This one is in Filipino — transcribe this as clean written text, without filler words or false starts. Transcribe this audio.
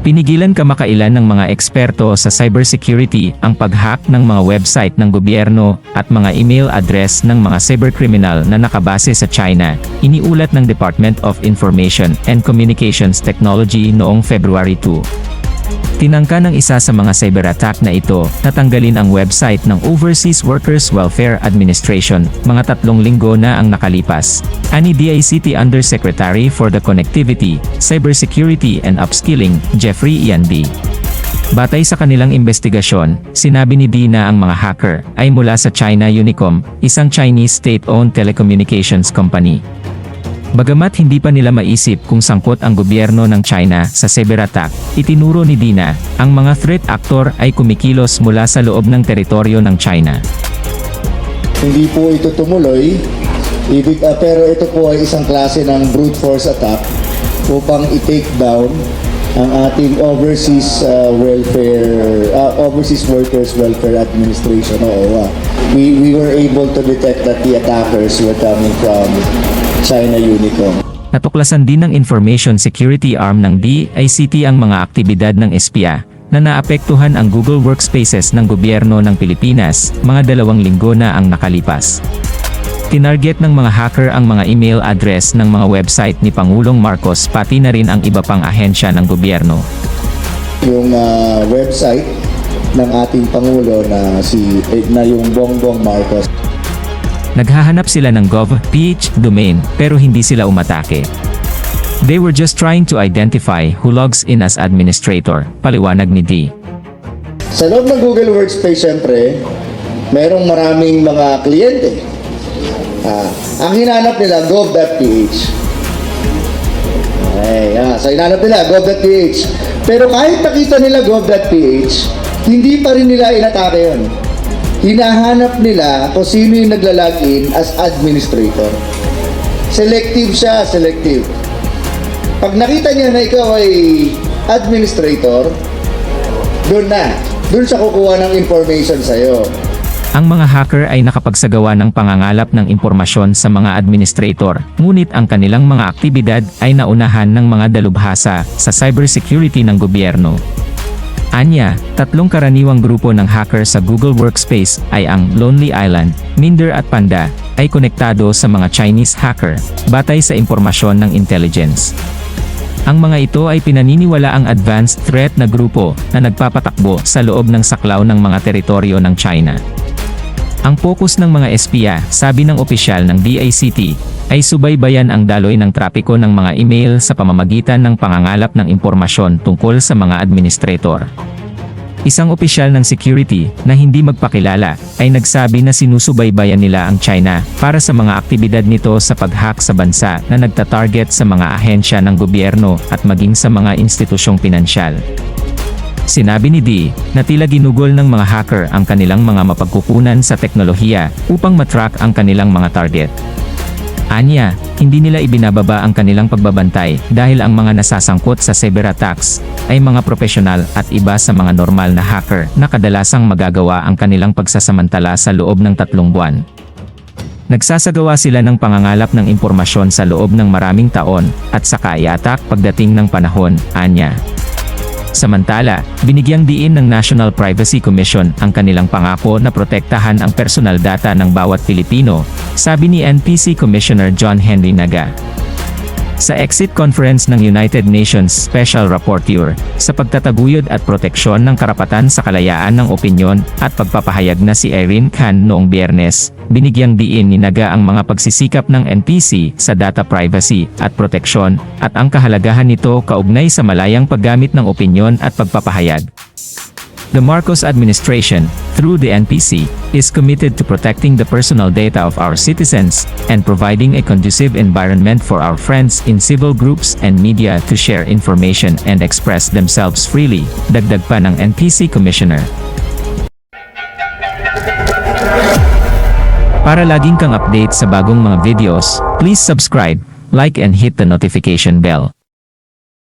Pinigilan kamakailan ng mga eksperto sa cybersecurity ang pag-hack ng mga website ng gobyerno at mga email address ng mga cyberkriminal na nakabase sa China, iniulat ng Department of Information and Communications Technology noong February 2. Tinangka ng isa sa mga cyberattack na ito na tanggalin ang website ng Overseas Workers Welfare Administration, mga 3 linggo na ang nakalipas. Ani DICT Undersecretary for the Connectivity, Cybersecurity and Upskilling, Jeffrey Yanbi. Batay sa kanilang investigasyon, sinabi ni Di na ang mga hacker ay mula sa China Unicom, isang Chinese state-owned telecommunications company. Bagamat hindi pa nila maisip kung sangkot ang gobyerno ng China sa cyberattack, itinuro ni Dina, ang mga threat actor ay kumikilos mula sa loob ng teritoryo ng China. Hindi po ito tumuloy, pero ito po ay isang klase ng brute force attack upang i-take down ang ating Overseas Workers Welfare Administration o OWA. We were able to detect that the attackers were coming from China Unicom. Natuklasan din ng Information Security Arm ng DICT ang mga aktibidad ng espya na naapektuhan ang Google Workspaces ng gobyerno ng Pilipinas, mga 2 linggo na ang nakalipas. Tinarget ng mga hacker ang mga email address ng mga website ni Pangulong Marcos pati na rin ang iba pang ahensya ng gobyerno. Yung website ng ating Pangulo na yung Bongbong Marcos. Naghahanap sila ng gov.ph domain pero hindi sila umatake. They were just trying to identify who logs in as administrator, paliwanag ni D. Sa loob ng Google Workspace, siyempre, merong maraming mga kliyente. Ang hinanap nila, gov.ph. So hinanap nila, gov.ph. Pero kahit nakita nila gov.ph, hindi pa rin nila inatake yun. Hinahanap nila kung sino yung naglalagin as administrator. Selective siya, selective. Pag nakita niya na ikaw ay administrator, doon siya kukuha ng information sa'yo. Ang mga hacker ay nakapagsagawa ng pangangalap ng impormasyon sa mga administrator, ngunit ang kanilang mga aktibidad ay naunahan ng mga dalubhasa sa cybersecurity ng gobyerno. Anya, 3 karaniwang grupo ng hacker sa Google Workspace ay ang Lonely Island, Minder at Panda, ay konektado sa mga Chinese hacker, batay sa impormasyon ng intelligence. Ang mga ito ay pinaniniwala ang advanced threat na grupo na nagpapatakbo sa loob ng saklaw ng mga teritoryo ng China. Ang focus ng mga espiya, sabi ng opisyal ng DICT, ay subaybayan ang daloy ng trapiko ng mga email sa pamamagitan ng pangangalap ng impormasyon tungkol sa mga administrator. Isang opisyal ng security na hindi magpakilala ay nagsabi na sinusubaybayan nila ang China para sa mga aktibidad nito sa pag-hack sa bansa na nagtatarget sa mga ahensya ng gobyerno at maging sa mga institusyong pinansyal. Sinabi ni D na tila ginugol ng mga hacker ang kanilang mga mapagkukunan sa teknolohiya upang matrack ang kanilang mga target. Anya, hindi nila ibinababa ang kanilang pagbabantay dahil ang mga nasasangkot sa cyberattacks ay mga profesional at iba sa mga normal na hacker na kadalasang magagawa ang kanilang pagsasamantala sa loob ng 3 buwan. Nagsasagawa sila ng pangangalap ng impormasyon sa loob ng maraming taon at saka i-attack pagdating ng panahon, anya. Samantala, binigyang diin ng National Privacy Commission ang kanilang pangako na protektahan ang personal data ng bawat Pilipino, sabi ni NPC Commissioner John Henry Naga. Sa exit conference ng United Nations Special Rapporteur sa pagtataguyod at proteksyon ng karapatan sa kalayaan ng opinyon at pagpapahayag na si Erin Khan noong Biyernes, binigyang diin ni Naga ang mga pagsisikap ng NPC sa data privacy at proteksyon at ang kahalagahan nito kaugnay sa malayang paggamit ng opinyon at pagpapahayag. The Marcos administration, through the NPC, is committed to protecting the personal data of our citizens and providing a conducive environment for our friends in civil groups and media to share information and express themselves freely, dagdag pa ng NPC Commissioner. Para laging kang update sa bagong mga videos, please subscribe, like and hit the notification bell.